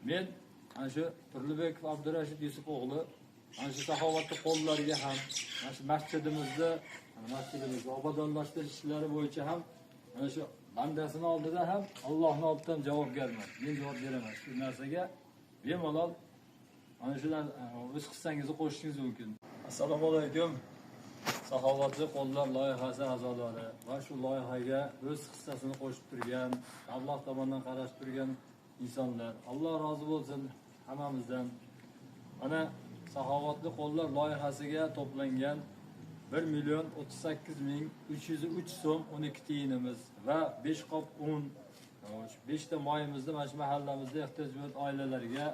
Men ana shu Turlibekov Abdurashid Yusuf o'g'li ana shu saxovatli qo'llariga ham, ana shu masjidimizni obodonlashtirish ishlari bo'yicha ham ana shu bandasini oldida ham Allohning oldidan javobgarman. Men javob beraman. Shu narsaga bemalol ana shular o'z hissangizni qo'shishingiz mumkin. Assalomu alaykum. Saxovatli qo'llar loyihasi a'zolari va shu loyihaga o'z hissasini qo'shib turgan, Alloh tomonidan qarashib turgan insonlar. Alloh rozi bo'lsin hammamizdan. Mana saxovatli qo'llar loyihasiga to'plangan 1,38,303 so'm 12 tiyinimiz va 5 qop un, 5 ta moyimizni mana shu mahallamizda ehtiyojmand oilalarga,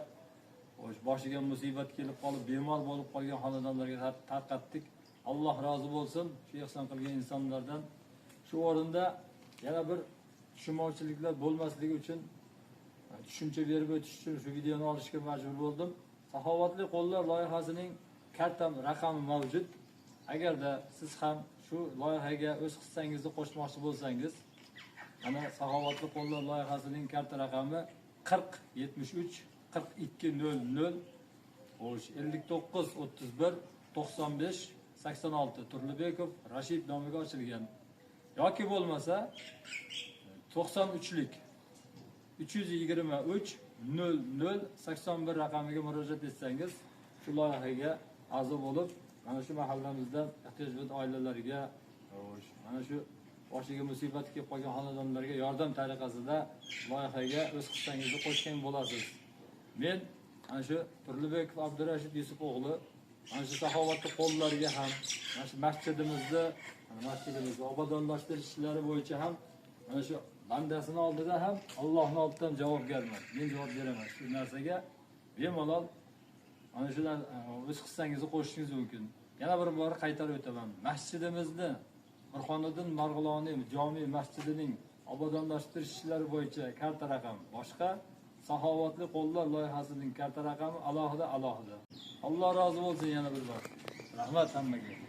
boshiga musibat kelib qolib, bemor bo'lib qolgan xonadonlarga tarqatdik. Alloh rozi bo'lsin shu ihson qilgan insonlardan. Shu o'rinda yana bir tushunmovchiliklar bo'lmasligi uchun tushuncha berib o'tish uchun shu videoni olishga majbur bo'ldim. Saxovatli qo'llar loyihasining karta raqami mavjud. Agarda siz ham shu loyihaga o'z hissangizni qo'shmoqchi bo'lsangiz, ana Saxovatli qo'llar loyihasining karta raqami 4073 4200 59 31 95 86 Turlibekov Rashid nomiga ochilgan. Yoki bo'lmasa 93lik 323 00 81 raqamiga murojaat etsangiz, shu loyihaga a'zo bo'lib, mana shu mahallamizda ehtiyojmand oilalarga, mana shu boshiga musibat kelib qolgan xonadonlarga yordam tariqasida loyihaga o'z hissangizni qo'shgan bo'lasiz. Men ana shu Turlibekov Abdurashid Yusuf o'g'li ana shu saxovatli qo'llariga ham, mana shu masjidimizni obodonlashtirish ishlari bo'yicha ham mana shu bandasini oldida ham Allohning oldidan javobgarman. Men javob beraman. Shu narsaga bemalol ana shular o'z hissangizni qo'shishingiz mumkin. Yana bir bor qaytarib o'taman. Masjidimizni Mirxoniddin Marg'iloniy jome masjidining obodonlashtirish ishlari bo'yicha karta raqam boshqa, saxovatli qo'llar loyihasining karta raqami alohida. Alloh rozi bo'lsin yana bir bor. Rahmat hammaga.